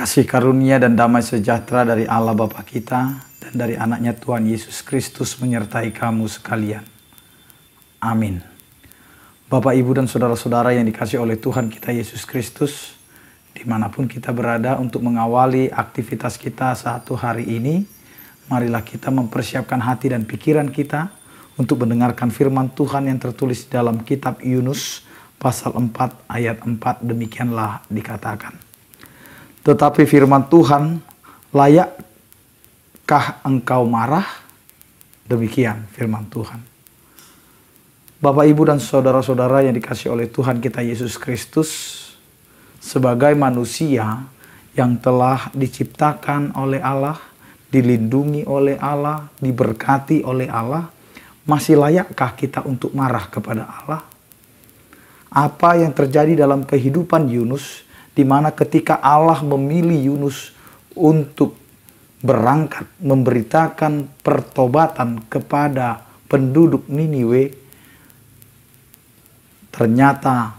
Kasih karunia dan damai sejahtera dari Allah Bapa kita dan dari anaknya Tuhan Yesus Kristus menyertai kamu sekalian. Amin. Bapak, Ibu, dan saudara-saudara yang dikasihi oleh Tuhan kita Yesus Kristus, dimanapun kita berada, untuk mengawali aktivitas kita satu hari ini, marilah kita mempersiapkan hati dan pikiran kita untuk mendengarkan firman Tuhan yang tertulis dalam kitab Yunus pasal 4 ayat 4. Demikianlah dikatakan. Tetapi firman Tuhan, layakkah engkau marah? Demikian firman Tuhan. Bapak, Ibu, dan saudara-saudara yang dikasihi oleh Tuhan kita Yesus Kristus, sebagai manusia yang telah diciptakan oleh Allah, dilindungi oleh Allah, diberkati oleh Allah, masih layakkah kita untuk marah kepada Allah? Apa yang terjadi dalam kehidupan Yunus, di mana ketika Allah memilih Yunus untuk berangkat memberitakan pertobatan kepada penduduk Niniwe, ternyata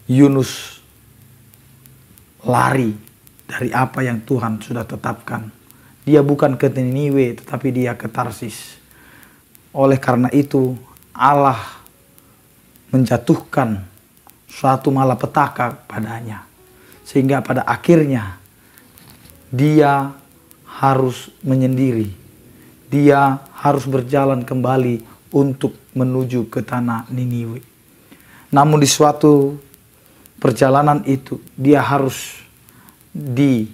Yunus lari dari apa yang Tuhan sudah tetapkan. Dia bukan ke Niniwe, tetapi dia ke Tarsis. Oleh karena itu, Allah menjatuhkan suatu malapetaka padanya, sehingga pada akhirnya dia harus menyendiri. Dia harus berjalan kembali untuk menuju ke tanah Niniwe. Namun di suatu perjalanan itu dia harus diberikan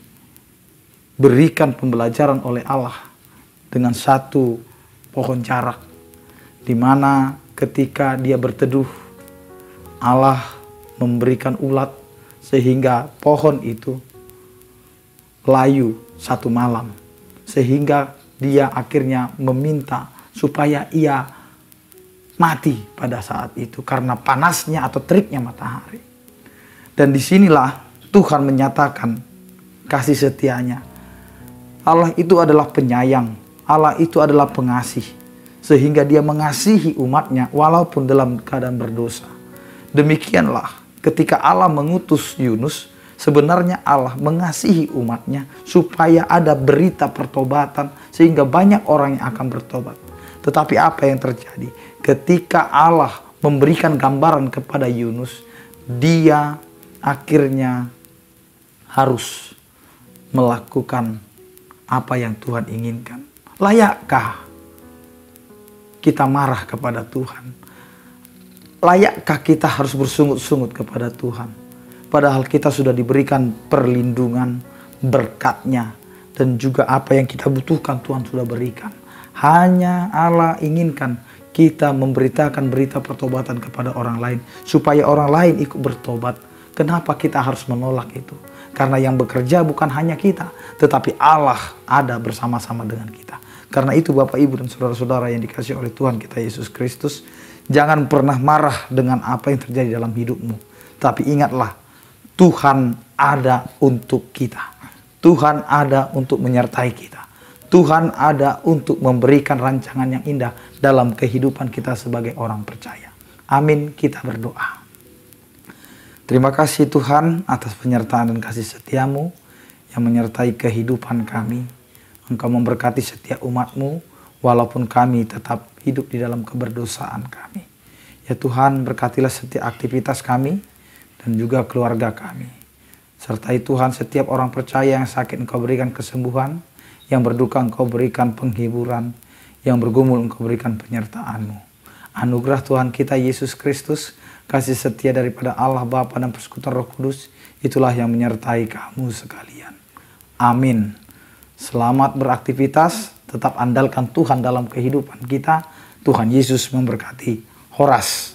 pembelajaran oleh Allah dengan satu pohon carak, di mana ketika dia berteduh, Allah memberikan ulat sehingga pohon itu layu satu malam, sehingga dia akhirnya meminta supaya ia mati pada saat itu karena panasnya atau teriknya matahari. Dan disinilah Tuhan menyatakan kasih setianya. Allah itu adalah penyayang, Allah itu adalah pengasih, sehingga dia mengasihi umatnya walaupun dalam keadaan berdosa. Demikianlah ketika Allah mengutus Yunus, sebenarnya Allah mengasihi umatnya supaya ada berita pertobatan sehingga banyak orang yang akan bertobat. Tetapi apa yang terjadi? Ketika Allah memberikan gambaran kepada Yunus, dia akhirnya harus melakukan apa yang Tuhan inginkan. Layakkah kita marah kepada Tuhan? Layakkah kita harus bersungut-sungut kepada Tuhan? Padahal kita sudah diberikan perlindungan, berkat-Nya, dan juga apa yang kita butuhkan Tuhan sudah berikan. Hanya Allah inginkan kita memberitakan berita pertobatan kepada orang lain, supaya orang lain ikut bertobat. Kenapa kita harus menolak itu? Karena yang bekerja bukan hanya kita, tetapi Allah ada bersama-sama dengan kita. Karena itu Bapak, Ibu, dan saudara-saudara yang dikasihi oleh Tuhan kita Yesus Kristus, jangan pernah marah dengan apa yang terjadi dalam hidupmu. Tapi ingatlah, Tuhan ada untuk kita. Tuhan ada untuk menyertai kita. Tuhan ada untuk memberikan rancangan yang indah dalam kehidupan kita sebagai orang percaya. Amin, kita berdoa. Terima kasih Tuhan atas penyertaan dan kasih setiamu yang menyertai kehidupan kami. Engkau memberkati setiap umat-Mu, walaupun kami tetap hidup di dalam keberdosaan kami. Ya Tuhan, berkatilah setiap aktivitas kami dan juga keluarga kami. Sertai Tuhan setiap orang percaya yang sakit, Engkau berikan kesembuhan. Yang berduka Engkau berikan penghiburan. Yang bergumul Engkau berikan penyertaan-Mu. Anugerah Tuhan kita Yesus Kristus, kasih setia daripada Allah Bapa dan persekutuan Roh Kudus, itulah yang menyertai kamu sekalian. Amin. Selamat beraktivitas, tetap andalkan Tuhan dalam kehidupan kita. Tuhan Yesus memberkati. Horas.